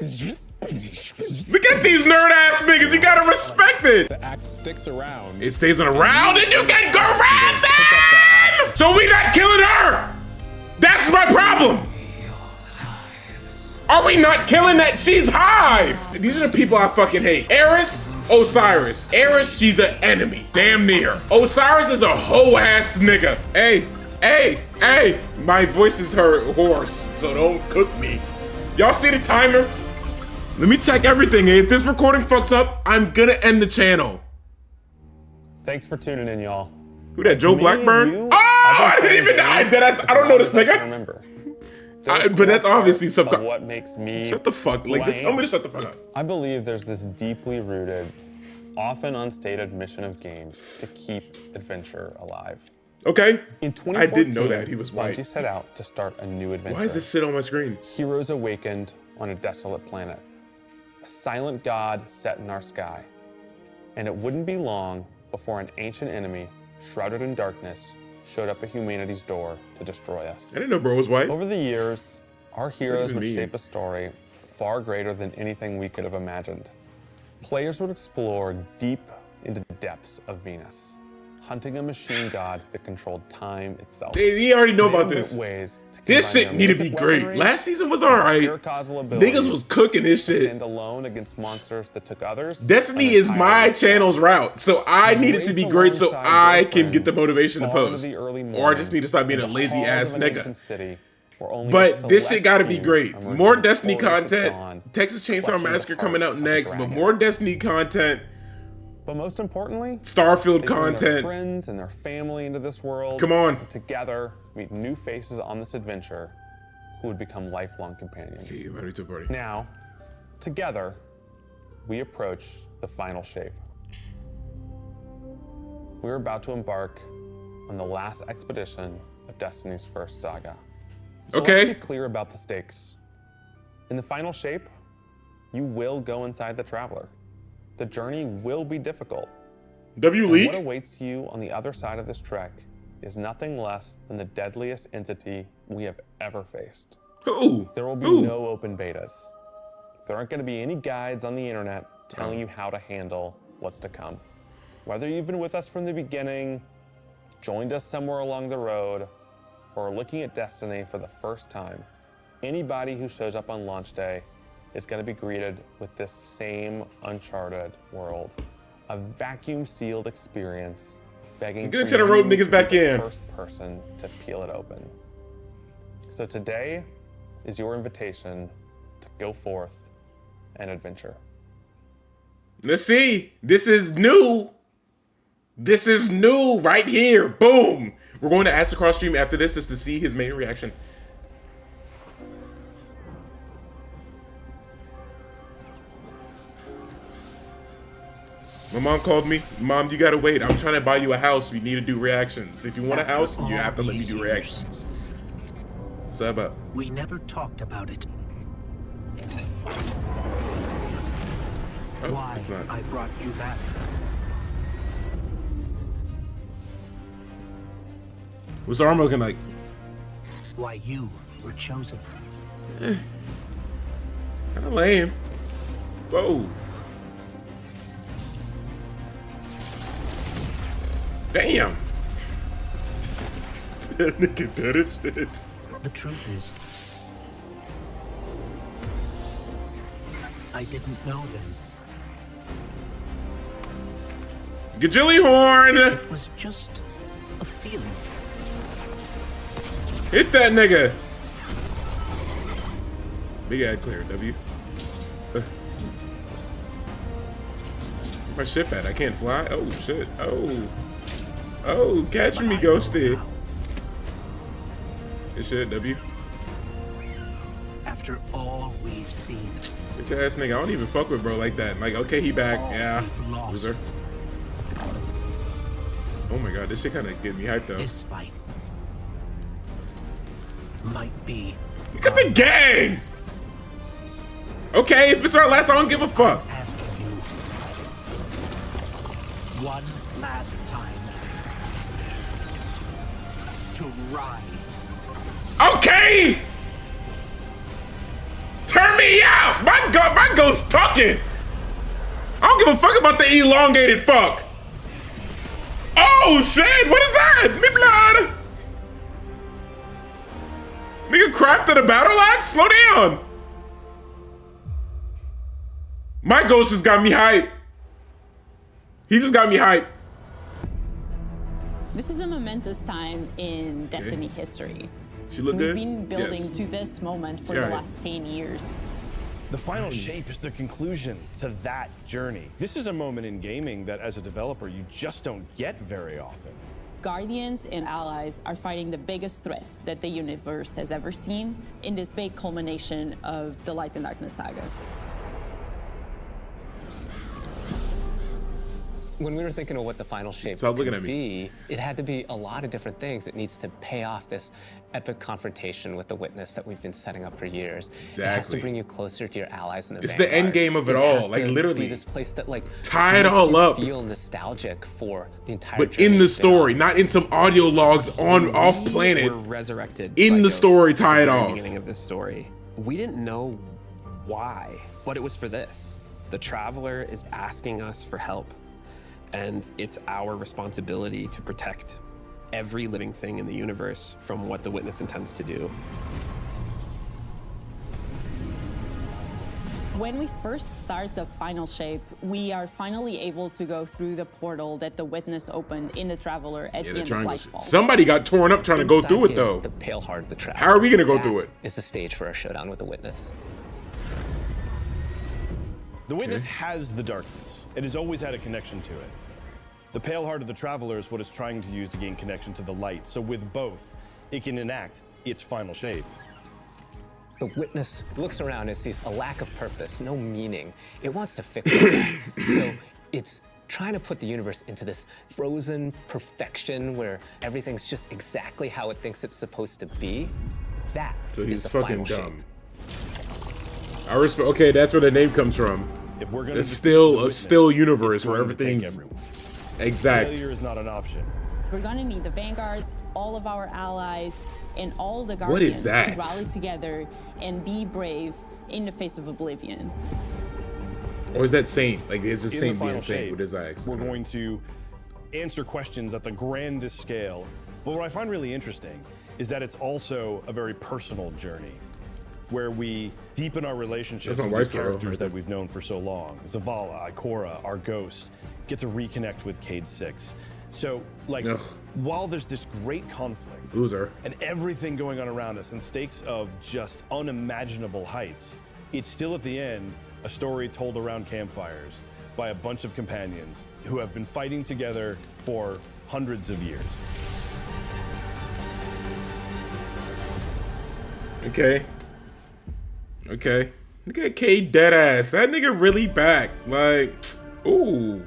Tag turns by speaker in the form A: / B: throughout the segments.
A: Look at these nerd ass niggas. You gotta respect it.
B: The axe sticks around.
A: It stays around and you can grab them. So we not killing her. That's my problem. Are we not killing that? She's Hive. These are the people I fucking hate. Eris, Osiris. Eris, she's an enemy. Damn near. Osiris is a hoe ass nigga. Hey, hey, hey. My voice is her horse, so don't cook me. Y'all see the timer? Let me check everything. If this recording fucks up, I'm gonna end the channel.
B: Thanks for tuning in, y'all.
A: Who that, Joe Blackburn? Oh, I didn't even, I don't know this nigga.
B: Remember.
A: But that's obviously some.
B: What makes me.
A: Shut the fuck. Like, just tell me to shut the fuck up.
B: I believe there's this deeply rooted, often unstated mission of games to keep adventure alive.
A: Okay.
B: In 2014,
A: I didn't know that he was white.
B: Bungie set out to start a new adventure.
A: Why is this shit on my screen?
B: Heroes awakened on a desolate planet. A silent god set in our sky. And it wouldn't be long before an ancient enemy, shrouded in darkness, showed up at humanity's door to destroy us.
A: I didn't know bro was white.
B: Over the years, our heroes would
A: mean?
B: shape a story far greater than anything we could have imagined. Players would explore deep into the depths of Venus, hunting a machine god that controlled time itself.
A: He already know about this.
B: Ways to
A: this shit need to be great. Last season was alright. Niggas was cooking this shit.
B: Stand alone against monsters that took others.
A: Destiny is my channel's route, so I need it to be great so I can get the motivation to post. Or I just need to stop being a lazy ass nigga. But this shit gotta be great. More Destiny content. Texas Chainsaw Massacre coming out next, but more Destiny content.
B: But most importantly,
A: Starfield
B: they bring their
A: content.
B: friends and their family into this world.
A: Come on.
B: And together, meet new faces on this adventure who would become lifelong companions.
A: Okay, you invited me to a party.
B: Now, together, we approach the final shape. We're about to embark on the last expedition of Destiny's first saga. So
A: okay.
B: Let's be clear about the stakes. In the final shape, you will go inside the Traveler. The journey will be difficult.
A: Leak?
B: What awaits you on the other side of this trek is nothing less than the deadliest entity we have ever faced.
A: Who?
B: There will be no open betas. There aren't going to be any guides on the internet telling you how to handle what's to come. Whether you've been with us from the beginning, joined us somewhere along the road, or are looking at Destiny for the first time, anybody who shows up on launch day is going to be greeted with this same uncharted world. A vacuum-sealed experience begging for you
A: to rope niggas
B: to
A: back
B: be the
A: in.
B: first person to peel it open. So today is your invitation to go forth and adventure.
A: Let's see. This is new. This is new right here. Boom. We're going to aztecross stream after this just to see his main reaction. My mom called me. Mom, you gotta wait. I'm trying to buy you a house. We need to do reactions. If you want a house, you have to let me do reactions. What's that about?
C: We never talked about it.
A: Oh,
C: Why I brought you back.
A: What's the armor looking like?
C: Why you were chosen.
A: Kinda lame. Whoa. Damn. That nigga dead as shit.
C: The truth is, I didn't know then.
A: Gajilly horn.
C: It was just a feeling.
A: Hit that nigga. Big ad clear, W. My ship at? I can't fly? Oh shit. Oh. Oh, catch me, Ghosty. Good shit, W.
C: After all we've seen.
A: Bitch ass nigga, I don't even fuck with bro like that. Like, okay, he back. Yeah. Loser. Oh my god, this shit kinda get me hyped though.
C: This fight might be.
A: Look at the gang! Okay, if it's our last, I don't give a fuck.
C: I'm asking you one last time to rise.
A: Okay! Turn me out! My ghost talking! I don't give a fuck about the elongated fuck! Oh shit, what is that? Me blood! Nigga crafted a battle axe? Slow down! My ghost just got me hype. He just got me hype.
D: This is a momentous time in Destiny history.
A: She look
D: We've
A: good?
D: been building
A: Yes.
D: to this moment for
A: Yeah.
D: the last 10 years.
E: The final shape is the conclusion to that journey. This is a moment in gaming that as a developer, you just don't get very often.
D: Guardians and allies are fighting the biggest threat that the universe has ever seen in this big culmination of the Light and Darkness saga.
F: When we were thinking of what the final shape
A: Stop looking
F: could
A: at me.
F: be, it had to be a lot of different things. It needs to pay off this epic confrontation with the Witness that we've been setting up for years. It has to
A: Exactly.
F: bring you closer to your allies in the
A: It's the
F: Vanguard.
A: end game of it
F: has
A: all, like,
F: to
A: literally.
F: be this place that like
A: Tie it
F: makes
A: all
F: you
A: up.
F: Feel nostalgic for the entire.
A: But
F: journey
A: in the
F: you've been
A: story,
F: on.
A: not in some audio logs on off planet.
G: We're resurrected
A: In
G: by
A: the
G: ghosts
A: story,
G: at the
A: tie it
G: very
A: off.
G: Beginning of this story, we didn't know why, but it was for this. The Traveler is asking us for help, and it's our responsibility to protect every living thing in the universe from what the Witness intends to do.
D: When we first start the final shape, we are finally able to go through the portal that the Witness opened in the Traveler at
A: Yeah,
D: the
A: the
D: end of
A: triangle.
D: Lightfall.
A: Somebody got torn up trying to go
F: Inside
A: through it
F: is
A: though.
F: The pale heart of the Traveler.
A: How are we gonna go
F: That
A: through it?
F: Is the stage for our showdown with the Witness.
E: The Witness has the darkness. It has always had a connection to it. The pale heart of the Traveler is what it's trying to use to gain connection to the light. So with both, it can enact its final shape.
F: The Witness looks around and sees a lack of purpose, no meaning. It wants to fix that. So it's trying to put the universe into this frozen perfection where everything's just exactly how it thinks it's supposed to be. That
A: So
F: is
A: he's
F: the
A: fucking
F: final shape.
A: dumb. I respect. Okay, that's where the name comes from.
E: If we're gonna
A: It's
E: defeat
A: still
E: the
A: a
E: Witness,
A: still universe
E: it's
A: where
E: going to take
A: everything's
E: everyone.
A: exact.
E: Failure is not an option.
D: We're gonna need the Vanguard, all of our allies, and all the
A: What is
D: Guardians
A: that?
D: to rally together and be brave in the face of oblivion.
A: Or is that Saint? Like it's the
E: In the
A: same
E: final
A: being Saint
E: shape,
A: with his axe.
E: we're going to answer questions at the grandest scale. But what I find really interesting is that it's also a very personal journey where we deepen our relationships
A: That's
E: with
A: my
E: these
A: wife, bro,
E: characters
A: right
E: that
A: there.
E: we've known for so long. Zavala, Ikora, our ghost, get to reconnect with Cade 6. So, like,
A: Ugh.
E: while there's this great conflict
A: Loser.
E: and everything going on around us and stakes of just unimaginable heights, it's still at the end a story told around campfires by a bunch of companions who have been fighting together for hundreds of years.
A: Okay. Okay. Look at K deadass. That nigga really back. Like, ooh.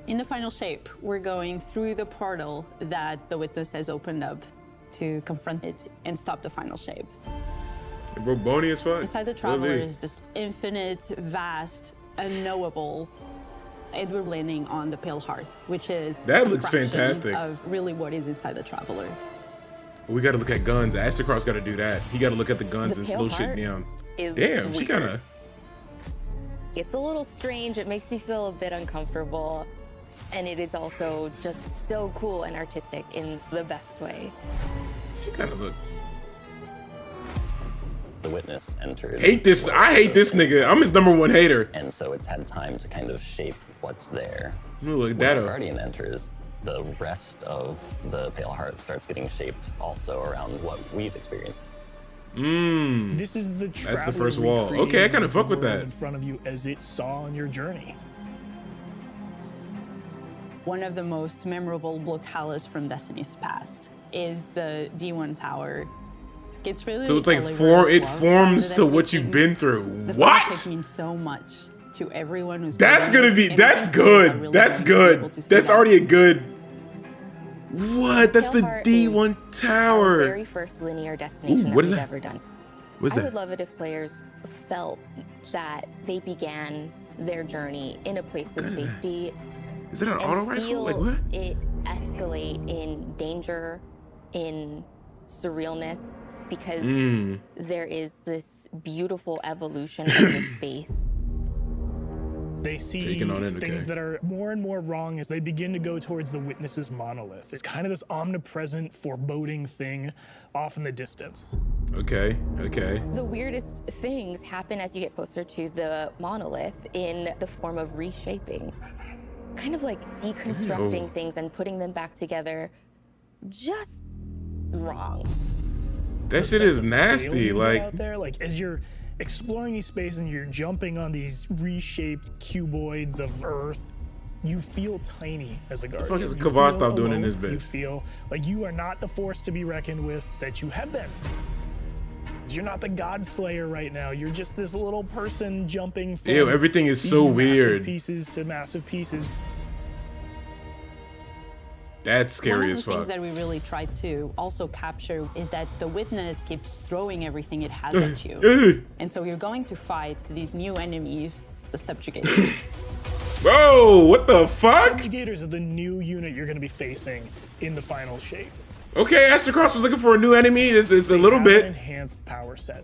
D: In the final shape, we're going through the portal that the Witness has opened up to confront it and stop the final shape.
A: Bro, bony as fuck.
D: Inside the Traveler
A: Really.
D: is just infinite, vast, unknowable. And we're landing on the Pale Heart, which is
A: That
D: a
A: looks
D: fraction
A: fantastic.
D: of really what is inside the Traveler.
A: We gotta look at guns. Aztecross gotta do that. He gotta look at the guns
H: The
A: and
H: Pale
A: slow shit
H: Heart
A: down.
H: is
A: Damn, she
H: weird.
A: kinda.
H: It's a little strange. It makes me feel a bit uncomfortable. And it is also just so cool and artistic in the best way.
A: She kinda look.
I: The Witness entered.
A: Hate this. I hate this nigga. I'm his number one hater.
I: And so it's had time to kind of shape what's there.
A: Ooh, look at
I: When
A: that.
I: the Guardian enters, the rest of the Pale Heart starts getting shaped also around what we've experienced.
A: Mmm.
J: This is the
A: That's the
J: Traveler
A: first wall. Okay, I
J: recreating
A: kinda
J: the
A: fuck with
J: world
A: that.
J: in front of you as it saw on your journey.
D: One of the most memorable blockhalas from Destiny's past is the D1 Tower. It's really
A: So it's like
D: a labor
A: form.
D: of
A: It
D: love
A: forms
D: rather
A: to
D: than
A: what you've
D: making-
A: been through.
D: The
A: What?
D: project means so much to everyone who's
A: That's
D: building
A: gonna
D: it,
A: be.
D: and
A: That's
D: I think players are
A: good.
D: really
A: That's
D: going to be able
A: good.
D: to see
A: That's
D: that.
A: already a good. What? That's the
H: Pale Heart
A: D1
H: is Our
A: Tower.
H: very first linear destination
A: Ooh,
H: that
A: what is
H: we've
A: that?
H: ever done.
A: What's
H: I
A: that?
H: would love it if players felt that they began their journey in a place of safety
A: Is that an
H: and
A: auto rifle?
H: feel
A: Like what?
H: it escalate in danger, in surrealness, because there is this beautiful evolution of this space.
J: They see
A: Taking on it,
J: things
A: okay.
J: that are more and more wrong as they begin to go towards the Witness's monolith. It's kind of this omnipresent, foreboding thing off in the distance.
A: Okay, okay.
H: The weirdest things happen as you get closer to the monolith in the form of reshaping. Kind of like deconstructing things and putting them back together just wrong.
A: That shit is nasty.
J: Scale
A: Like,
J: out there, like as you're exploring these spaces and you're jumping on these reshaped cuboids of Earth, you feel tiny as a guardian.
A: fuck is
J: You
A: Kavah
J: feel
A: stop doing in
J: alone.
A: this bitch?
J: You feel like you are not the force to be reckoned with that you have been. You're not the God Slayer right now. You're just this little person jumping from
A: ew, everything is
J: these
A: so
J: massive
A: weird.
J: pieces to massive pieces.
A: That's scary
D: One of
A: as
D: the things
A: fuck.
D: that we really tried to also capture is that the Witness keeps throwing everything it has at you. And so you're going to fight these new enemies, the Subjugators.
A: Bro, what the fuck?
J: Subjugators are the new unit you're going to be facing in the final shape.
A: Okay, aztecross was looking for a new enemy. It's a
J: They
A: little
J: have an
A: bit.
J: enhanced power set.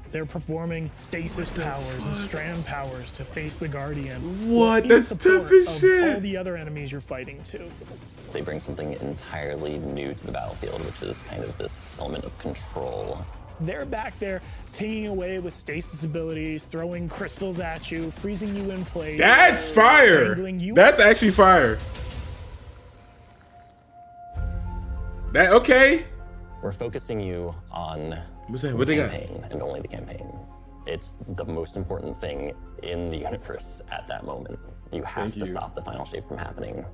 J: They're performing stasis powers and strand powers to face the Guardian.
A: What?
J: in
A: That's
J: support
A: tough as
J: of
A: shit.
J: all the other enemies you're fighting too.
I: They bring something entirely new to the battlefield, which is kind of this element of control.
J: They're back there pinging away with stasis abilities, throwing crystals at you, freezing you in place.
A: That's fire.
J: tangling you
A: That's actually fire. That okay?
I: We're focusing you on
A: What's that?
I: the
A: What they got?
I: campaign and only the campaign. It's the most important thing in the universe at that moment. You have
A: Thank
I: to
A: you.
I: stop the final shape from happening.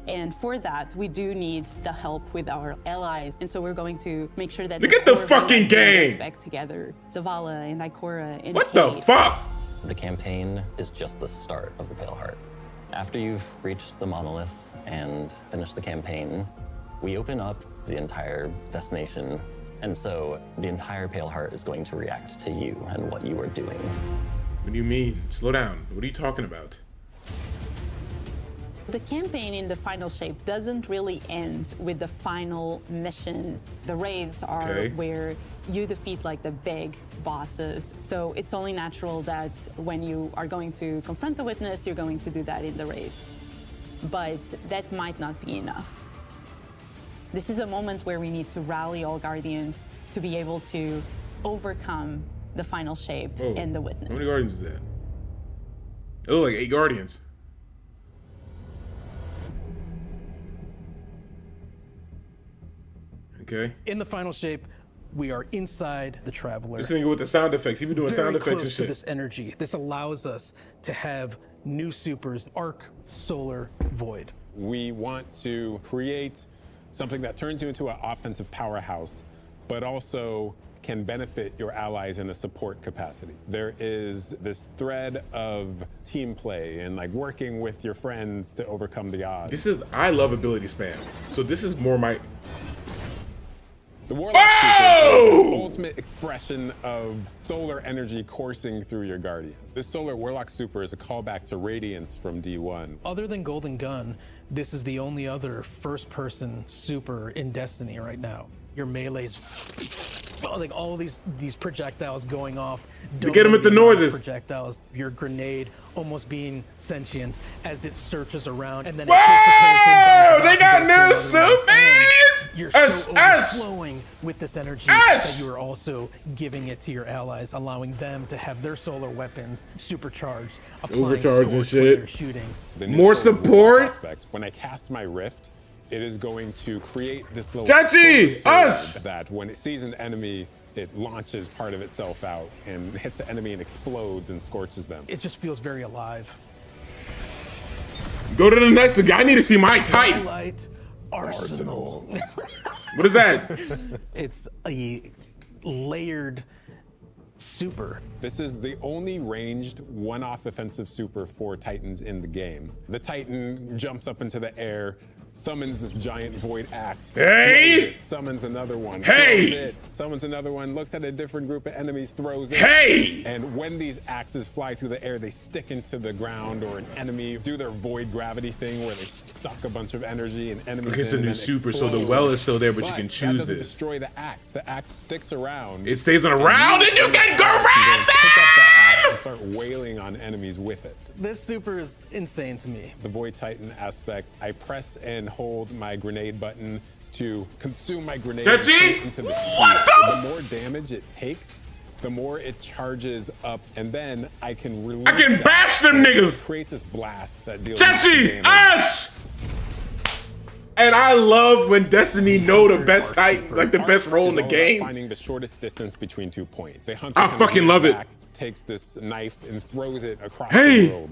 D: And for that, we do need the help with our allies. And so we're going to make sure that
A: Look at the
D: core
A: fucking
D: allies
A: gang!
D: get back together. Zavala and Ikora and
A: What the
D: Kate.
A: fuck?
I: The campaign is just the start of the Pale Heart. After you've reached the monolith and finished the campaign, we open up the entire destination, and so the entire Pale Heart is going to react to you and what you are doing.
A: What do you mean? Slow down. What are you talking about?
D: The campaign in the final shape doesn't really end with the final mission. The raids are
A: Okay.
D: where you defeat like the big bosses. So it's only natural that when you are going to confront the Witness, you're going to do that in the raid. But that might not be enough. This is a moment where we need to rally all Guardians to be able to overcome the final shape
A: Whoa.
D: and the Witness.
A: How many guardians is that? Oh, like 8 guardians. Okay.
K: In the final shape, we are inside the Traveler.
A: This thing with the sound effects. He been doing
K: Very
A: sound effects
K: close
A: and
K: to
A: shit.
K: this energy. This allows us to have new supers, Arc, Solar, Void.
L: We want to create something that turns you into an offensive powerhouse, but also can benefit your allies in a support capacity. There is this thread of team play and like working with your friends to overcome the odds.
A: This is, I love ability spam. So this is more my,
L: The Warlock Super is the ultimate expression of solar energy coursing through your Guardian. This Solar Warlock Super is a callback to Radiance from D1.
K: Other than Golden Gun, this is the only other first-person super in Destiny right now. Your melee's like all these projectiles going off.
A: To get 'em with the
K: donating
A: noises.
K: Projectiles. Your grenade almost being sentient as it searches around, and then
A: whoa! They got new supers!
K: You're
A: Us,
K: so
A: us!
K: overflowing with this energy
A: Us!
K: that you are also giving it to your allies, allowing them to have their solar weapons supercharged, applying
A: Overcharged and
K: swords when they're
A: shit.
K: shooting.
L: The new
A: More
L: Solar Warlock
A: support?
L: aspect, when I cast my Rift, it is going to create this little
A: Chachi!
L: solar
A: Us!
L: sword that when it sees an enemy, it launches part of itself out and hits the enemy and explodes and scorches them.
K: It just feels very alive.
A: Go to the next guy. I need to see my Titan.
K: Light Arsenal.
A: What is that?
K: It's a layered super.
L: This is the only ranged one-off offensive super for Titans in the game. The Titan jumps up into the air, summons this giant void axe.
A: Hey!
L: Throws it, summons another one.
A: Hey!
L: Throws it, summons another one, looks at a different group of enemies, throws it.
A: Hey!
L: And when these axes fly through the air, they stick into the ground or an enemy, do their void gravity thing where they suck a bunch of energy and enemies.
A: Okay, it's a
L: in
A: new
L: and
A: super, so the
L: explode.
A: well is still there, but you can
L: that
A: choose
L: doesn't
A: this.
L: destroy the axe. The axe sticks around.
A: It stays on around, and you can go around
L: Pick up the axe
A: them!
L: and start wailing on enemies with it.
K: This super is insane to me.
L: The Void Titan aspect, I press and hold my grenade button to consume my grenade
A: Chachi?
L: into the
A: What
L: shield.
A: the
L: The more damage it takes, the more it charges up, and then I can release.
A: I can
L: that,
A: bash them
L: and it
A: niggas!
L: creates this blast that deals
A: Chachi!
L: damage.
A: Us! And I love when Destiny know the best type, like the best role in the
L: It's all about
A: game.
L: Finding the shortest distance between 2 points. A hunter
A: I
L: comes
A: fucking
L: in
A: love it.
L: back, takes this knife and throws it across
A: Hey!
L: the world,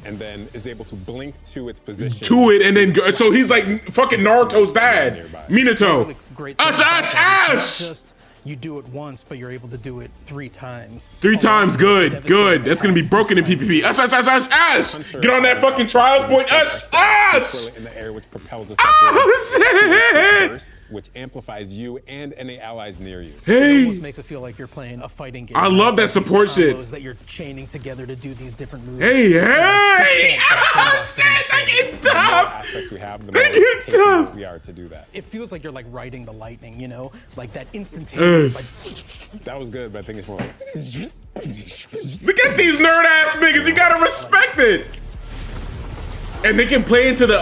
L: and then is able to blink to its position.
A: To it, and then go, so he's like fucking Naruto's dad, Minato.
K: Great thing
A: Us,
K: about
A: us,
K: that is
A: us!
K: not just you do it once, but you're able to do it 3 times.
A: 3 times, good, good. That's gonna be broken in PvP. Us, us, us, us, us! Get on that fucking trials point, us,
L: Throw
A: us!
L: it in the air, which propels us
A: Oh,
L: upward. Burst, which amplifies you and any allies near you.
K: It
A: Hey!
K: almost makes it feel like you're playing a fighting game.
A: I love that
K: Like these
A: support shit.
K: combos that you're chaining together to do these different moves.
A: Hey, hey! Oh, shit, I get
L: The more
A: tough!
L: aspects we have, the more
A: I get
L: capable
A: tough!
L: we are to do that.
K: It feels like you're like riding the lightning, you know? Like that instantaneous, like,
L: That was good, but I think it's more like.
A: Look at these nerd ass niggas. You gotta respect it. And they can play into the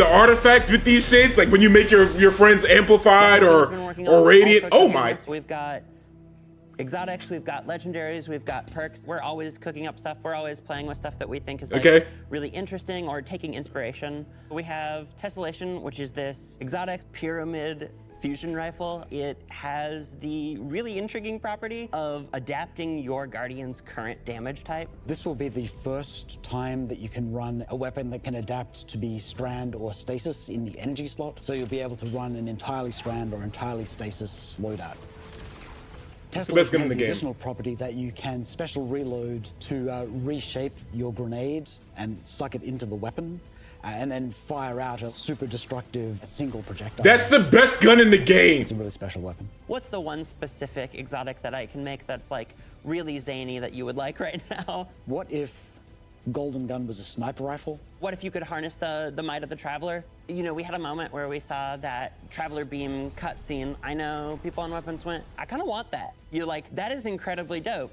A: artifact with these shits, like when you make your friends amplified or radiant. Oh my!
M: We've got exotics, we've got legendaries, we've got perks. We're always cooking up stuff. We're always playing with stuff that we think is like
A: Okay.
M: really interesting or taking inspiration. We have Tessellation, which is this exotic pyramid fusion rifle. It has the really intriguing property of adapting your Guardian's current damage type.
N: This will be the first time that you can run a weapon that can adapt to be strand or stasis in the energy slot. So you'll be able to run an entirely strand or entirely stasis loadout.
A: It's the best gun in
N: has
A: the game.
N: additional property that you can special reload to reshape your grenade and suck it into the weapon. And then fire out a super destructive single projectile.
A: That's the best gun in the game.
N: It's a really special weapon.
M: What's the one specific exotic that I can make that's like really zany that you would like right now?
N: What if Golden Gun was a sniper rifle?
M: What if you could harness the might of the Traveler? You know, we had a moment where we saw that Traveler Beam cutscene. I know people on Weapons went, I kind of want that. You're like, that is incredibly dope.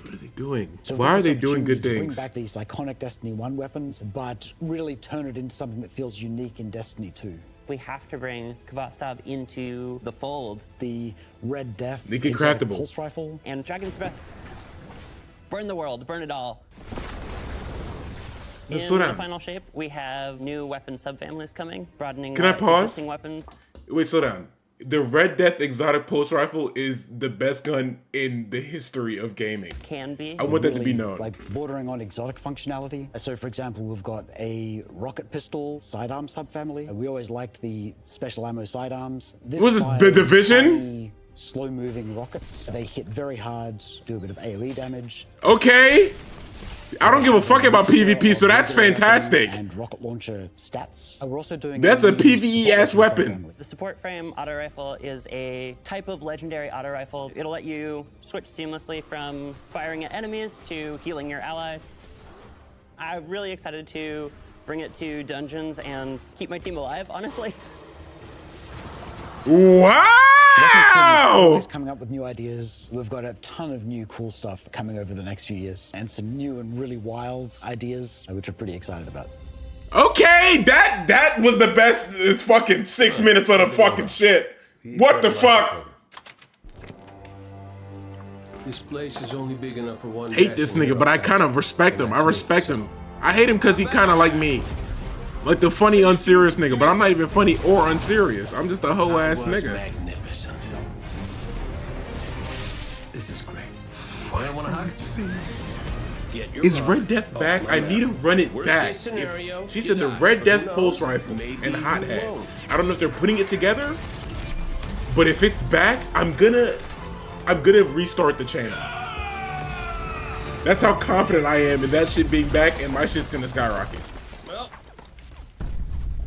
A: What are they doing?
N: So
A: Why are
N: we've got
A: they
N: this
A: doing good
N: opportunity to
A: things?
N: Bring back these iconic Destiny 1 weapons, but really turn it into something that feels unique in Destiny 2.
M: We have to bring Kvatstab into the fold.
N: The Red Death
A: Make it
N: exotic
A: craftable.
N: pulse rifle.
M: And Dragon's Breath. Burn the world, burn it all.
A: No,
M: In
A: slow
M: the
A: down.
M: final shape, we have new weapon subfamilies coming, broadening
A: Can I pause?
M: existing weapons.
A: Wait, slow down. The Red Death exotic pulse rifle is the best gun in the history of gaming.
M: Can be.
A: I want that to be
N: Really,
A: known.
N: Like bordering on exotic functionality. So for example, we've got a rocket pistol sidearm subfamily. We always liked the special ammo sidearms.
A: What was this,
N: fires
A: The Division?
N: tiny, slow-moving rockets. They hit very hard, do a bit of AoE damage.
A: Okay. I don't give a fuck about PvP, so that's fantastic.
N: And rocket launcher stats. We're also doing
A: That's a
N: new
A: PvE ass
N: support
A: weapon.
N: subfamily.
M: The support frame auto rifle is a type of legendary auto rifle. It'll let you switch seamlessly from firing at enemies to healing your allies. I'm really excited to bring it to dungeons and keep my team alive, honestly.
A: Wow!
N: Always coming up with new ideas. We've got a ton of new cool stuff coming over the next few years, and some new and really wild ideas, which we're pretty excited about.
A: Okay, that was the best fucking 6 minutes of the fucking shit. What the fuck?
O: This place is only big enough for one.
A: Hate this nigga, but I kind of respect him. I respect him. I hate him because he kind of like me. Like the funny, unserious nigga, but I'm not even funny or unserious. I'm just a hoe ass nigga.
O: Magnificent. This is great. I want to hide.
A: Let's see.
O: Get your
A: Is
O: mark.
A: Red Death back? I need to run it back.
O: Worst case scenario,
A: She
O: you
A: said the
O: die,
A: Red
O: but
A: Death
O: who knows?
A: pulse rifle
O: Maybe
A: and
O: you
A: hot hat.
O: won't.
A: I don't know if they're putting it together, but if it's back, I'm gonna restart the channel. That's how confident I am in that shit being back, and my shit's gonna skyrocket.
O: Well,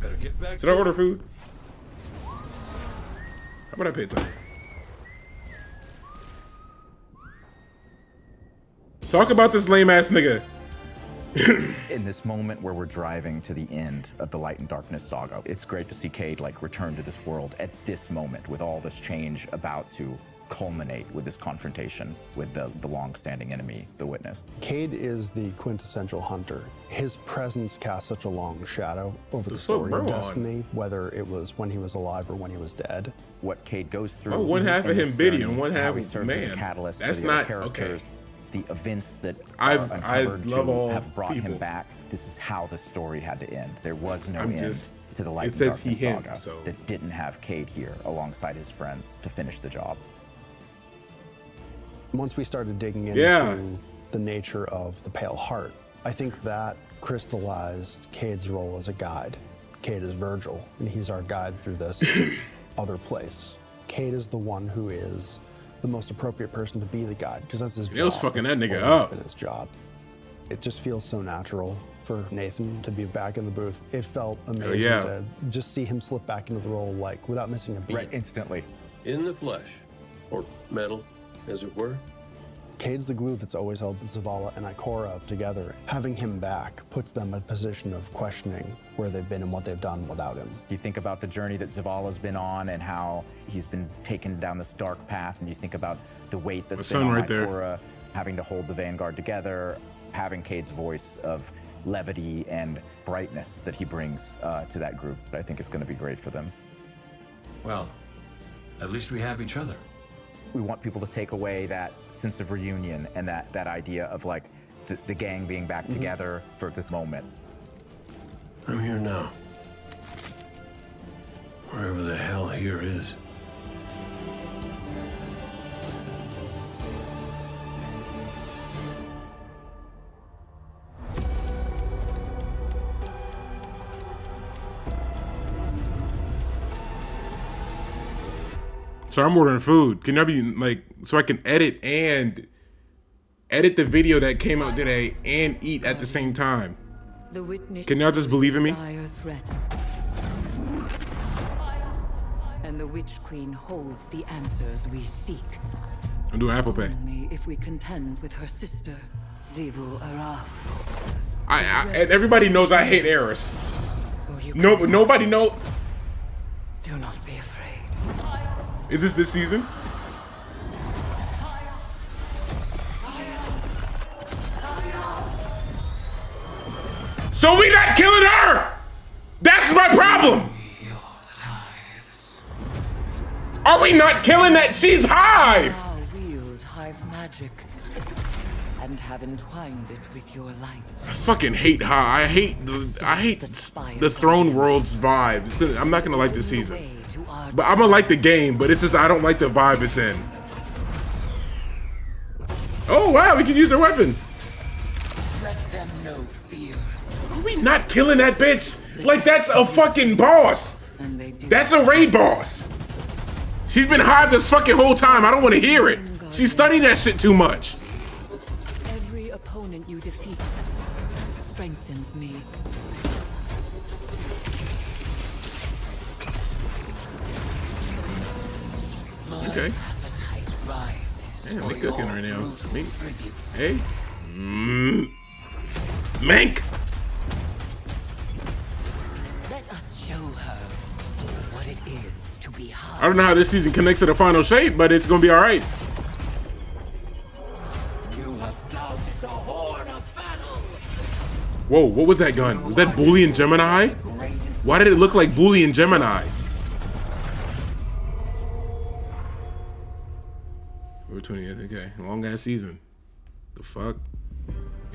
O: better Get back
A: Should I order food? How about I pay attention? Talk about this lame ass nigga.
P: In this moment where we're driving to the end of the Light and Darkness saga, it's great to see Cade like return to this world at this moment with all this change about to culminate with this confrontation with the long-standing enemy, the Witness.
Q: Cade is the quintessential hunter. His presence casts such a long shadow over the story of Destiny, whether it was when he was alive or when he was dead.
P: What Cade goes through.
A: Oh, one half of him biddy and one half
P: of
A: man.
P: Catalyst
A: That's
P: for the other
A: not
P: characters,
A: okay.
P: The events that
A: I
P: uncovered
A: love
P: to
A: all
P: have brought
A: people.
P: him back. This is how the story had to end. There was no
A: I'm
P: end
A: just-
P: to the Light
A: it
P: and
A: says
P: Darkness
A: he, him,
P: saga
A: so-
P: that didn't have Cade here alongside his friends to finish the job.
Q: Once we started digging into
A: Yeah.
Q: the nature of the Pale Heart, I think that crystallized Cade's role as a guide. Cade is Virgil, and he's our guide through this other place. Cade is the one who is the most appropriate person to be the guide, because that's his job.
A: It was fucking that nigga
Q: always
A: up.
Q: been his job. It just feels so natural for Nathan to be back in the booth. It felt amazing
A: yeah.
Q: to just see him slip back into the role like without missing a beat.
P: Right, instantly.
O: In the flesh, or metal, as it were.
Q: Cade's the glue that's always held Zavala and Ikora together. Having him back puts them in a position of questioning where they've been and what they've done without him.
P: You think about the journey that Zavala's been on and how he's been taken down this dark path, and you think about the weight that's
A: The
P: been
A: sun
P: on
A: right there.
P: Ikora, having to hold the Vanguard together, having Cade's voice of levity and brightness that he brings to that group. I think it's going to be great for them.
O: Well, at least we have each other.
P: We want people to take away that sense of reunion and that idea of like the gang being back together for this moment.
O: I'm here now. Wherever the hell here is.
A: So I'm ordering food. Can y'all be like, so I can edit the video that came out today and eat at the same time?
R: The witness
A: Can y'all just believe in me?
R: dire threat. And the Witch Queen holds the answers we seek.
A: I'm doing Apple Pay.
R: Only if we contend with her sister, Zivu Araf.
A: And everybody knows I hate Eris. No, nobody know.
R: Do not be afraid.
A: Is this season? So we not killing her! That's my problem! Are we not killing that? She's Hive!
R: Now wield Hive magic and have entwined it with your light.
A: I fucking hate Hive. I hate the Throne World's vibe. I'm not gonna like this season. But I'm gonna like the game, but it's just I don't like the vibe it's in. Oh wow, we can use their weapon.
R: Let them know fear.
A: Are we not killing that bitch? Like that's a fucking boss. That's a raid boss. She's been Hive this fucking whole time. I don't want to hear it. She's studying that shit too much.
R: Every opponent you defeat strengthens me.
A: Okay. Damn, they cooking right now. Me. Hey. Mank.
R: Let us show her what it is to be high.
A: I don't know how this season connects to the final shape, but it's gonna be all right.
R: You have found the horn of battle.
A: Whoa, what was that gun? Was that Boolean Gemini? Why did it look like Boolean Gemini? Over 20th, okay. Long ass season. The fuck?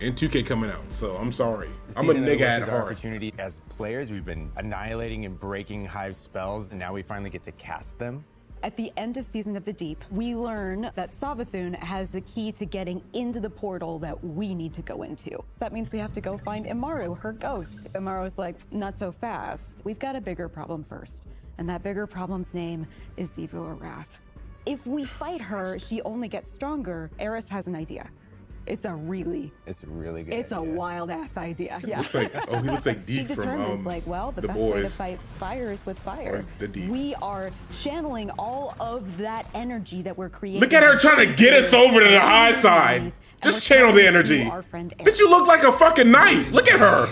A: And 2K coming out, so I'm sorry. I'm a nigga at
S: our
A: heart.
S: opportunity as players. We've been annihilating and breaking Hive spells, and now we finally get to cast them.
T: At the end of Season of the Deep, we learn that Savathun has the key to getting into the portal that we need to go into. That means we have to go find Imaru, her ghost. Imaru's like, not so fast. We've got a bigger problem first, and that bigger problem's name is Zivu Araf. If we fight her, she only gets stronger. Eris has an idea. It's a really
S: good
T: It's a
S: idea.
T: wild ass idea. Yeah.
A: Looks like, oh, he looks like
T: She
A: Deep from
T: determines like, well, the
A: The
T: best way to
A: Boys.
T: fight fire is with fire.
A: Or the Deep.
T: We are channeling all of that energy that we're creating.
A: Look at her trying to get us over to the high side. Just channel the energy. Bitch, you look like a fucking knight. Look at her.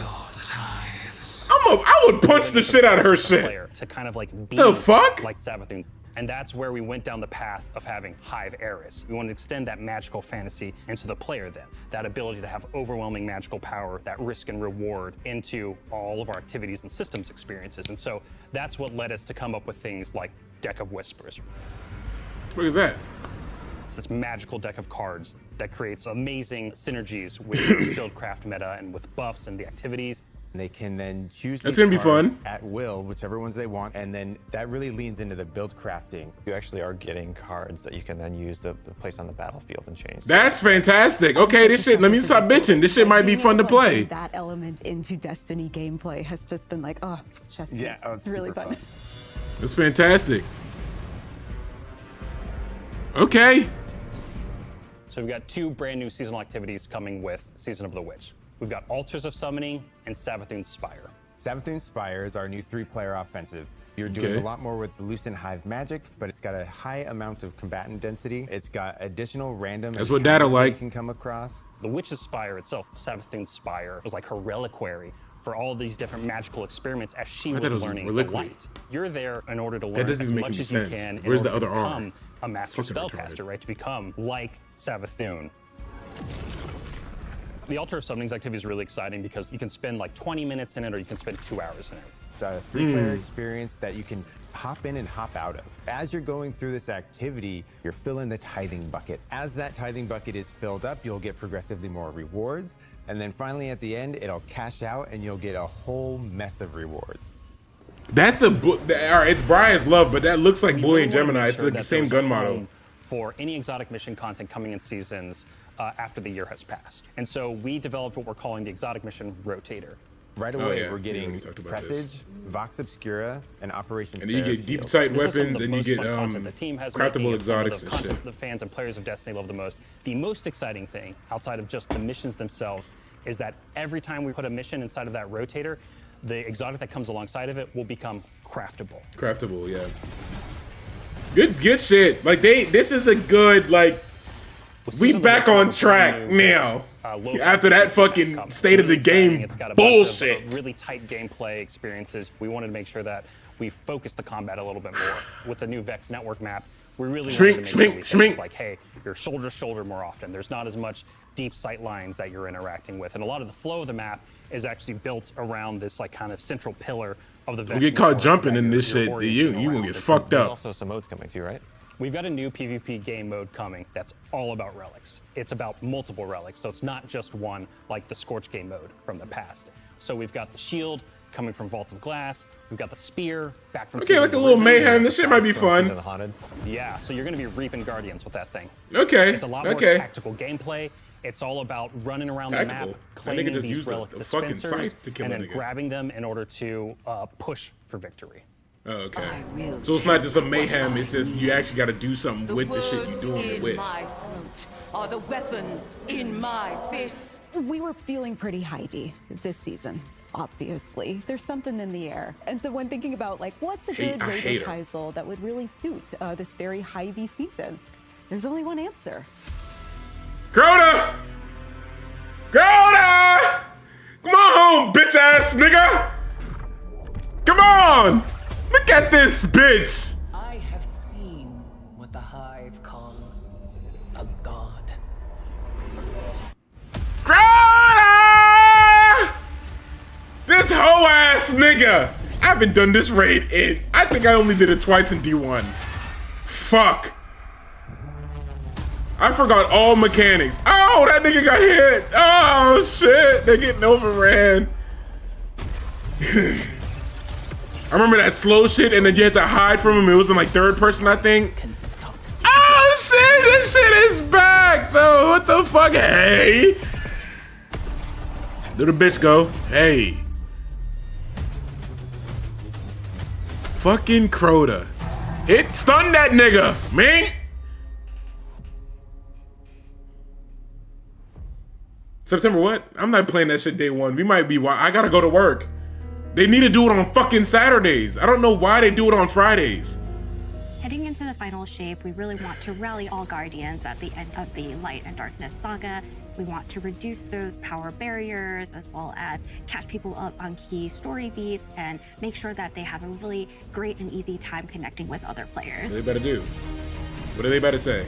A: I would punch the shit out of her shit.
U: Player to kind of like be
A: The fuck?
U: like Savathun. And that's where we went down the path of having Hive Eris. We wanted to extend that magical fantasy into the player then. That ability to have overwhelming magical power, that risk and reward into all of our activities and systems experiences. And so that's what led us to come up with things like Deck of Whispers.
A: What is that?
U: It's this magical deck of cards that creates amazing synergies with the build-craft meta and with buffs and the activities.
S: They can then choose
A: That's
S: these
A: gonna be
S: cards
A: fun.
S: at will, whichever ones they want, and then that really leans into the build crafting.
B: You actually are getting cards that you can then use to place on the battlefield and change.
A: That's fantastic. Okay, this shit, let me stop bitching. This shit might be fun to play.
T: That element into Destiny gameplay has just been like, oh, chess.
S: Yeah, oh, it's
T: really
S: super
T: fun.
A: It's fantastic. Okay.
U: So we've got 2 brand new seasonal activities coming with Season of the Witch. We've got Altars of Summoning and Savathun's Spire.
S: Savathun's Spire is our new 3-player offensive. You're doing
A: Okay.
S: a lot more with the Lucent Hive magic, but it's got a high amount of combatant density. It's got additional random
A: That's what Data
S: encounters that
A: like.
S: you can come across.
U: The Witch's Spire itself, Savathun's Spire, was like her reliquary for all these different magical experiments as she
A: I
U: was
A: thought it was
U: learning the
A: reliquary.
U: light. You're there in order to
A: That
U: learn
A: doesn't
U: as
A: even make
U: much
A: any
U: as you
A: sense.
U: can in
A: Where's the
U: order
A: other
U: to
A: arm?
U: become a master
A: Fucking
U: spellcaster,
A: retarded.
U: right? To become like Savathun. The Altar of Summoning's activity is really exciting because you can spend like 20 minutes in it or you can spend 2 hours in it.
S: It's a 3-player experience that you can hop in and hop out of. As you're going through this activity, you're filling the tithing bucket. As that tithing bucket is filled up, you'll get progressively more rewards. And then finally at the end, it'll cash out and you'll get a whole mess of rewards.
A: That's a all right. It's Brian's love, but that looks like
U: We
A: Bully
U: really
A: and
U: wanted to
A: Gemini.
U: make
A: It's
U: sure
A: like the
U: that
A: same
U: there was
A: gun
U: a
A: model.
U: home for any exotic mission content coming in seasons after the year has passed. And so we developed what we're calling the exotic mission rotator.
S: Right
A: Oh,
S: away,
A: yeah.
S: we're
A: Yeah,
S: getting
A: we talked about
S: Presage, Vox Obscura, and Operation
A: And you get
S: Seraphfield.
A: deep sight
U: This is some of
A: weapons,
U: the
A: and you
U: most
A: get
U: fun content the team has
A: craftable
U: making it some of
A: exotics
U: the
A: and
U: content
A: shit.
U: the fans and players of Destiny love the most. The most exciting thing, outside of just the missions themselves, is that every time we put a mission inside of that rotator, the exotic that comes alongside of it will become craftable.
A: Craftable, yeah. Good shit. Like this is a good like. We back on track now. After that fucking state of the game
U: It's got a bunch
A: bullshit.
U: of really tight gameplay experiences. We wanted to make sure that we focused the combat a little bit more. With the new Vex network map, we really
A: Shrink,
U: wanted to
A: shrink,
U: make sure
A: shrink.
U: it's like, hey, you're shoulder to shoulder more often. There's not as much deep sight lines that you're interacting with. And a lot of the flow of the map is actually built around this like kind of central pillar of the Vex
A: You get caught
U: network
A: jumping
U: that
A: in this
U: you're
A: shit,
U: orienting
A: you gonna
U: around.
A: get fucked
B: There's
A: up.
B: also some modes coming too, right?
U: We've got a new PvP game mode coming that's all about relics. It's about multiple relics, so it's not just one like the Scorch game mode from the past. So we've got the shield coming from Vault of Glass. We've got the spear back from
A: Okay,
U: Season
A: like
U: of
A: a
U: the
A: little
U: Risen.
A: mayhem. This shit might be
B: From Season of
A: fun.
B: the Haunted.
U: Yeah, so you're going to be reaping Guardians with that thing.
A: Okay,
U: It's a lot more
A: okay.
U: tactical gameplay. It's all about running around the
A: Tactical?
U: map,
A: That nigga
U: claiming
A: just
U: these
A: used
U: relic
A: a fucking
U: dispensers,
A: scythe to kill
U: and
A: a
U: then
A: nigga.
U: grabbing them in order to push for victory.
A: Oh, okay. So it's not just a mayhem. It's just you actually got to do something with the shit you're doing it with.
V: my throat are the weapon in my fist.
T: We were feeling pretty Hivey this season. Obviously, there's something in the air. And so when thinking about like what's a good
A: I hate her.
T: Raven that would really suit this very Hivey season, there's only one answer.
A: Crota! Crota! Come on home, bitch ass nigga! Come on! Look at this bitch!
V: I have seen what the Hive call a god.
A: Crota! This hoe ass nigga! I haven't done this raid in. I think I only did it twice in D1. Fuck. I forgot all mechanics. Oh, that nigga got hit. Oh shit, they're getting overran. I remember that slow shit, and then you had to hide from him. It was in like third person, I think. Oh shit, this shit is back though. What the fuck? Hey. Let the bitch go. Hey. Fucking Crota. Stun that nigga, man. September what? I'm not playing that shit day one. We might be. I gotta go to work. They need to do it on fucking Saturdays. I don't know why they do it on Fridays.
C: Heading into the final shape, we really want to rally all Guardians at the end of the Light and Darkness saga. We want to reduce those power barriers, as well as catch people up on key story beats and make sure that they have a really great and easy time connecting with other players.
A: What do they better do? What do they better say?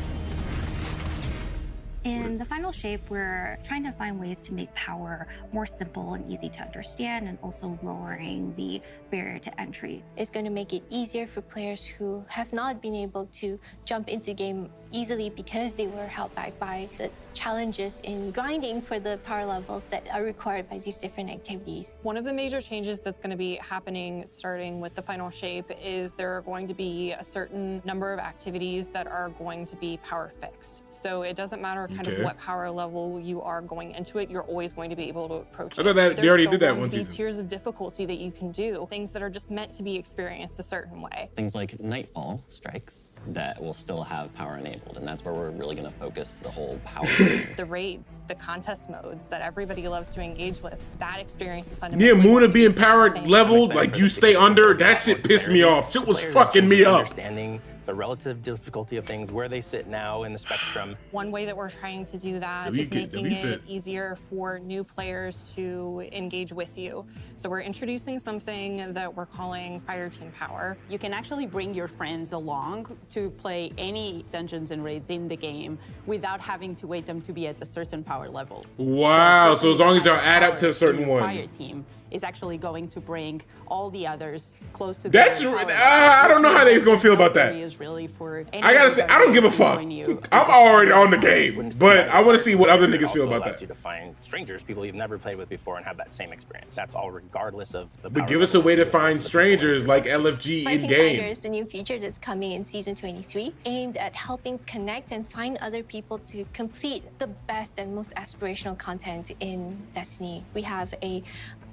C: In the final shape, we're trying to find ways to make power more simple and easy to understand, and also lowering the barrier to entry.
G: It's going to make it easier for players who have not been able to jump into game easily because they were held back by the challenges in grinding for the power levels that are required by these different activities.
W: One of the major changes that's going to be happening starting with the final shape is there are going to be a certain number of activities that are going to be power fixed. So it doesn't matter kind of what power level you are going into it, you're always going to be able to approach it.
A: I thought that they already did that one
W: There's
A: season.
W: tiers of difficulty that you can do, things that are just meant to be experienced a certain way.
I: Things like Nightfall strikes that will still have power enabled, and that's where we're really going to focus the whole power thing.
W: The raids, the contest modes that everybody loves to engage with, that experience is
A: Yeah,
W: fundamentally
A: Muna being powered leveled, like you stay under, that shit pissed me off. Shit was fucking me up.
X: Understanding the relative difficulty of things, where they sit now in the spectrum.
W: One way that we're trying to do that is making it easier for new players to engage with you. So we're introducing something that we're calling Fire Team Power.
D: You can actually bring your friends along to play any dungeons and raids in the game without having to wait them to be at a certain power level.
A: Wow, so as long as y'all add up to a certain
D: Your
A: one.
D: Fire team is actually going to bring all the others close to
A: That's
D: their power
A: I don't know how they're gonna feel about that.
D: is really for
A: I gotta say, I don't give a fuck. I'm already on the game, but I want to see what other niggas feel about
X: allows
A: that.
X: you to find strangers, people you've never played with before, and have that same experience. That's all regardless of the
A: But
X: power
A: give us a
X: level
A: way to
X: you're
A: find strangers like LFG
G: Fighting
A: in game.
G: Fighters, the new feature that's coming in season 23, aimed at helping connect and find other people to complete the best and most aspirational content in Destiny. We have a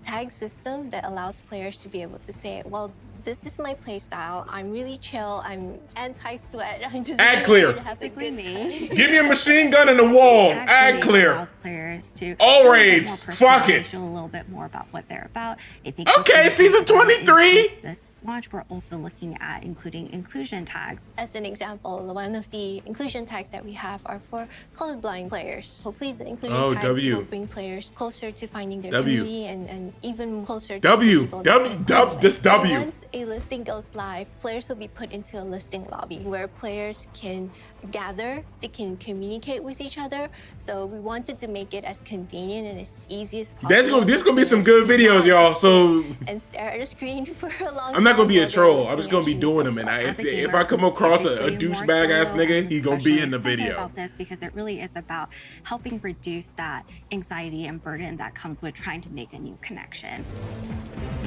G: tag system that allows players to be able to say, well, this is my play style. I'm really chill. I'm anti-sweat. I'm just
A: Ad
G: really
A: clear.
G: here to have a good time.
A: Give me a machine gun in the wall. Ad clear.
C: Allows players to
A: All
C: show a bit
A: raids.
C: more
A: Fuck it.
C: personalization, show a little bit more about what they're about. I think
A: Okay, season 23.
C: This launch, we're also looking at including inclusion tags.
G: As an example, one of the inclusion tags that we have are for colorblind players. Hopefully the inclusion tags will bring players closer to finding their community and even closer to people that
A: just W.
G: Once a listing goes live, players will be put into a listing lobby where players can gather, they can communicate with each other. So we wanted to make it as convenient and as easy as possible.
A: There's gonna be some good videos, y'all. So
G: and stare at a screen for a long
A: I'm not gonna be a
G: time
A: troll. I'm just gonna be doing them. And if I come across a douchebag ass nigga, he gonna be in the video.
C: About this because it really is about helping reduce that anxiety and burden that comes with trying to make a new connection.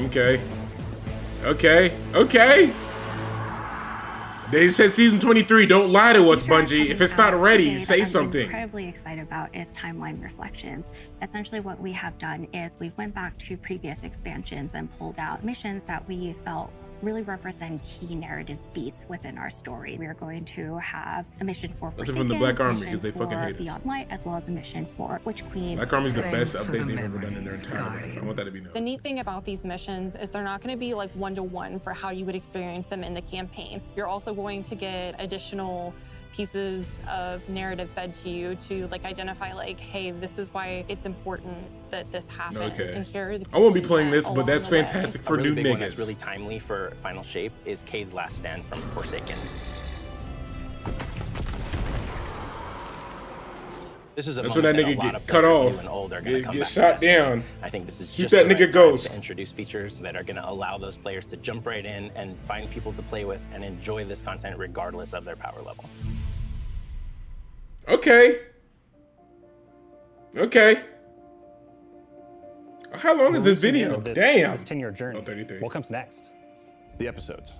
A: Okay. They said season 23. Don't lie to us, Bungie. If it's not ready, say something.
C: Incredibly excited about is timeline reflections. Essentially, what we have done is we've went back to previous expansions and pulled out missions that we felt really represent key narrative beats within our story. We are going to have a mission for
A: Nothing
C: Forsaken,
A: from the Black Army,
C: mission
A: 'cause they fucking
C: for
A: hate us.
C: Beyond Light, as well as a mission for Witch Queen.
A: Black Army's the best update they've ever done in their entire life. I want that to be known.
W: The neat thing about these missions is they're not going to be like one-to-one for how you would experience them in the campaign. You're also going to get additional pieces of narrative fed to you to like identify like, hey, this is why it's important that this happen.
A: Okay.
W: And here are the
A: I won't be
W: people
A: playing
W: that
A: this, but
W: along
A: that's
W: the way.
A: fantastic
X: A
A: for
X: really
A: new
X: big one that's
A: niggas.
X: really timely for Final Shape is Cade's last stand from Forsaken. This is a
A: That's when
X: moment
A: that
X: a
A: nigga
X: lot
A: get
X: of
A: cut
X: players
A: off,
X: new and old are gonna come
A: get
X: back
A: shot
X: to Destiny.
A: down.
X: I think this is
A: Shoot
X: just
A: that
X: the
A: nigga
X: right time
A: ghost.
X: to introduce features that are going to allow those players to jump right in and find people to play with and enjoy this content regardless of their power level.
A: Okay. How long is this video? Damn.
U: This 10-year journey.
A: Oh, 33.
U: What comes next?
E: The episodes.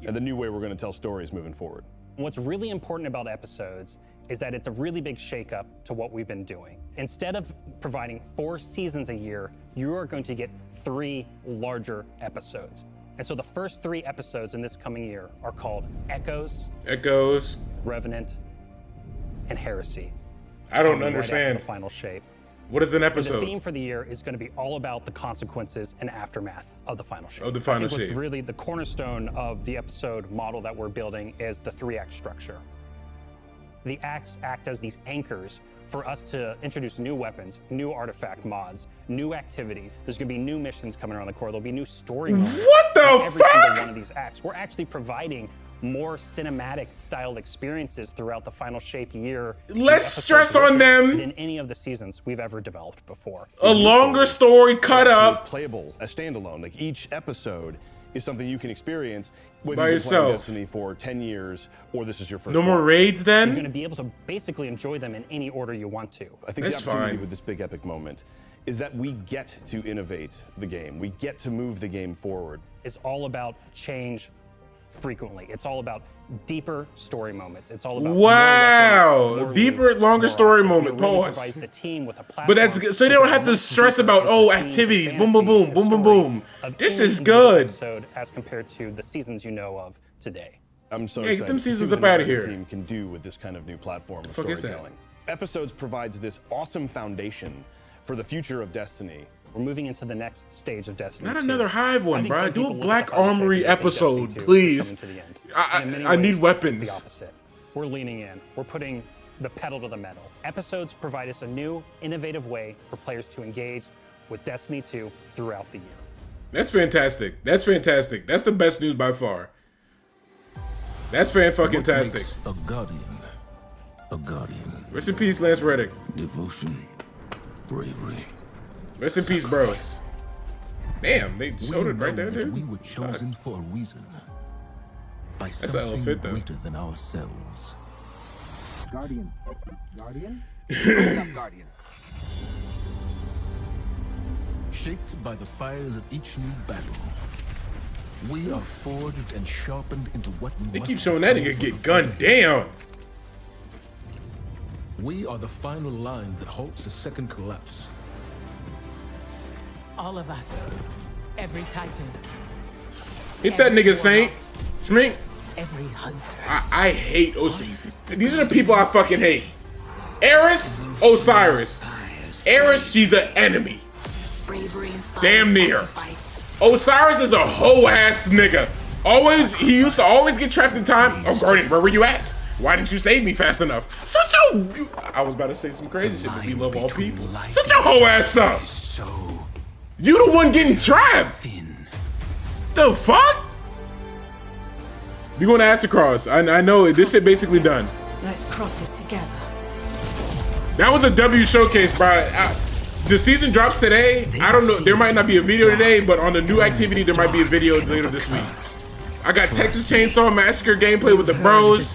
E: And the new way we're going to tell stories moving forward.
U: What's really important about episodes is that it's a really big shakeup to what we've been doing. Instead of providing 4 seasons a year, you are going to get 3 larger episodes. And so the first 3 episodes in this coming year are called Echoes,
A: Echoes,
U: Revenant, and Heresy.
A: I don't
U: Coming right after
A: understand.
U: the final shape.
A: What is an
U: And
A: episode?
U: the theme for the year is going to be all about the consequences and aftermath of the final shape.
A: Of the final
U: I think
A: shape.
U: what's really the cornerstone of the episode model that we're building is the 3-act structure. The acts act as these anchors for us to introduce new weapons, new artifact mods, new activities. There's going to be new missions coming around the core. There'll be new story moments.
A: What the
U: in every
A: fuck?
U: single one of these acts. We're actually providing more cinematic styled experiences throughout the final shape year.
A: Let's stress on them.
U: Than any of the seasons we've ever developed before.
A: A longer story cut up.
E: Playable as standalone. Like each episode is something you can experience whether
A: By
E: you've been playing
A: yourself.
E: Destiny for 10 years or this is your first
A: No more
E: one.
A: raids then?
U: You're going to be able to basically enjoy them in any order you want to.
E: I think
A: That's
E: the opportunity
A: fine.
E: with this big epic moment is that we get to innovate the game. We get to move the game forward.
U: It's all about change frequently. It's all about deeper story moments. It's all about
A: Wow.
U: more weapons, more
A: Deeper,
U: loot,
A: longer
U: more
A: story
U: options.
A: moment.
U: It really
A: Pause.
U: provides the team with a platform
A: But that's good. So they
U: to
A: don't
U: go
A: have to
U: much
A: stress
U: deeper
A: about,
U: into
A: oh,
U: the themes,
A: activities.
U: the
A: Boom, boom, boom,
U: fantasies,
A: boom, boom,
U: story
A: boom.
U: of
A: This
U: any
A: is
U: individual
A: good.
U: episode as compared to the seasons you know of today.
E: I'm so
A: Yeah, get
E: excited
A: them
E: to see
A: seasons
E: what
A: up
E: the
A: outta
E: American
A: here.
E: team can do with this kind of new platform of
A: fuck is that?
E: storytelling. Episodes provides this awesome foundation for the future of Destiny.
U: We're moving into the next stage of Destiny.
A: Not
U: 2.
A: another Hive
U: I
A: one,
U: think
A: bro.
U: some
A: Do a
U: people look
A: Black
U: at the final shape
A: Armory
U: and they think Destiny
A: episode,
U: 2 is
A: please.
U: coming to the end.
A: I-
U: And in many
A: I need
U: ways,
A: weapons.
U: It's the opposite. We're leaning in. We're putting the pedal to the metal. Episodes provide us a new, innovative way for players to engage with Destiny 2 throughout the year.
A: That's fantastic. That's fantastic. That's the best news by far. That's fan-fucking-tastic.
F: A guardian. A guardian.
A: Rest in peace, Lance Reddick.
F: Devotion. Bravery.
A: Rest in peace, bro. Damn, they showed it right there,
F: that
A: dude.
F: we were chosen for a reason. By
A: That's an
F: something
A: elephant, though.
F: greater than ourselves.
H: Guardian. Guardian? What's up, Guardian?
F: Shaped by the fires of each new battle, we are forged and sharpened into what we
A: They
F: must
A: keep showing that
F: become
A: nigga
F: for
A: get
F: the
A: gunned
F: future.
A: down.
F: We are the final line that halts the second collapse.
R: All of us. Every Titan.
A: Hit that nigga, Saint. Schmink.
R: Every hunter.
A: I hate Osiris. These are the people I fucking hate. Eris, Osiris. Eris, she's an enemy.
R: Bravery inspires
A: Damn near.
R: sacrifice.
A: Osiris is a hoe ass nigga. Always, he used to always get trapped in time. Oh, Guardian, where were you at? Why didn't you save me fast enough? Shut your. I was about to say some crazy shit, but we love all people. Shut your hoe ass up. You the one getting trapped. The fuck? You going to aztecross? I know this shit basically done.
R: Let's cross it together.
A: That was a W showcase, bro. The season drops today. I don't know. There might not be a video today, but on the new activity, there might be a video later this week. I got Texas Chainsaw Massacre gameplay with the bros.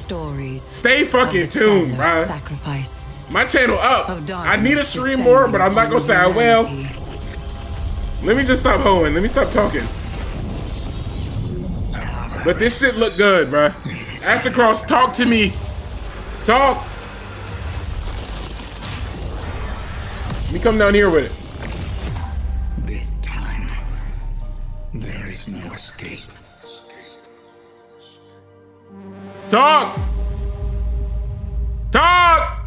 A: Stay fucking tuned, bro.
R: Sacrifice.
A: My channel up. I need to stream more, but I'm not gonna say I will. Let me just stop hoeing. Let me stop talking. But this shit look good, bro. Aztecross, talk to me. Talk. Let me come down here with it.
F: This time, there is no escape.
A: Talk. Talk.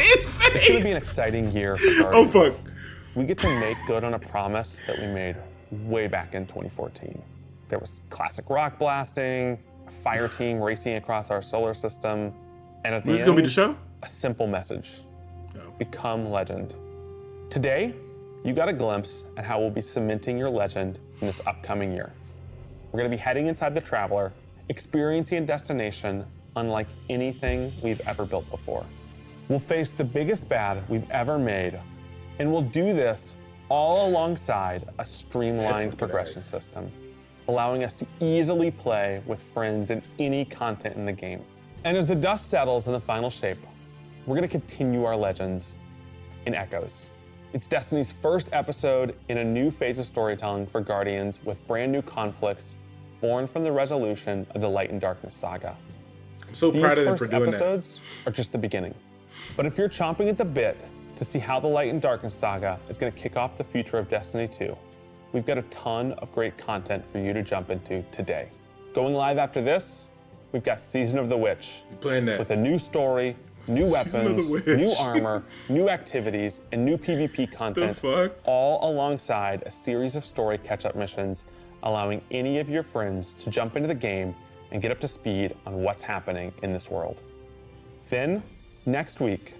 B: It's going to be an exciting year for
A: Oh,
B: Guardians.
A: fuck.
B: We get to make good on a promise that we made way back in 2014. There was classic rock blasting, a fire team racing across our solar system, and at the
A: This
B: end,
A: gonna be the show?
B: a simple message. Become legend. Today, you got a glimpse at how we'll be cementing your legend in this upcoming year. We're gonna be heading inside the Traveler, experiencing a destination unlike anything we've ever built before. We'll face the biggest bad we've ever made, and we'll do this all alongside a streamlined progression system, allowing us to easily play with friends in any content in the game. And as the dust settles in the final shape, we're gonna continue our legends in Echoes. It's Destiny's first episode in a new phase of storytelling for Guardians with brand new conflicts born from the resolution of the Light and Darkness saga.
A: I'm so
B: These
A: proud of them
B: first
A: for doing that.
B: episodes are just the beginning. But if you're chomping at the bit to see how the Light and Darkness saga is gonna kick off the future of Destiny 2, we've got a ton of great content for you to jump into today. Going live after this, we've got Season of the Witch.
A: Playing that.
B: With a new story, new
A: She's
B: weapons,
A: another witch.
B: new armor, new activities, and new PvP content, all alongside a series of story catch-up missions, allowing any of your friends to jump into the game and get up to speed on what's happening in this world. Then, next week,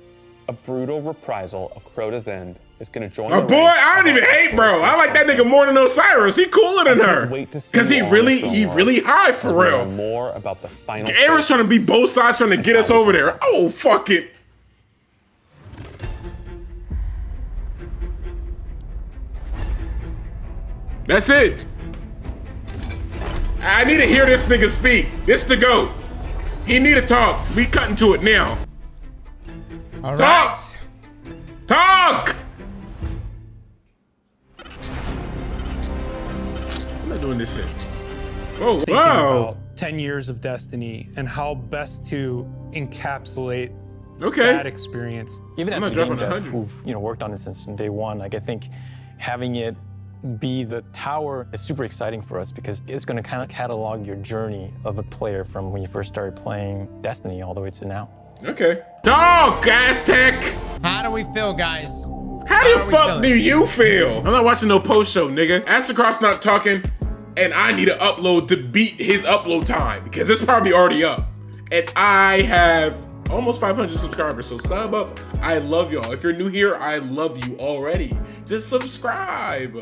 B: a brutal reprisal of Crota's End is going to join
A: My boy, I don't even hate bro. I like that nigga more than Osiris. He cooler than her. Cause he really high for real.
B: More about the final.
A: Aaron's trying to be both sides, trying to get us over there. Oh, fuck it. That's it. I need to hear this nigga speak. This the GOAT. He need to talk. We cutting to it now.
J: All
A: Talk!
J: right.
A: Talk! I'm not doing this shit. Oh,
J: Thinking
A: wow.
J: about 10 years of Destiny and how best to encapsulate
A: Okay.
J: that experience.
K: Even
A: I'm
K: as
A: not
K: a game
A: dropping
K: dev
A: 100.
K: who've worked on it since day one, like I think having it be the tower is super exciting for us because it's going to kind of catalog your journey of a player from when you first started playing Destiny all the way to now.
A: Okay. Talk, Aztec!
J: How do we feel, guys?
A: How the fuck do you feel? I'm not watching no post show, nigga. Aztecross not talking, and I need to upload to beat his upload time because it's probably already up. And I have almost 500 subscribers, so sub up. I love y'all. If you're new here, I love you already. Just subscribe.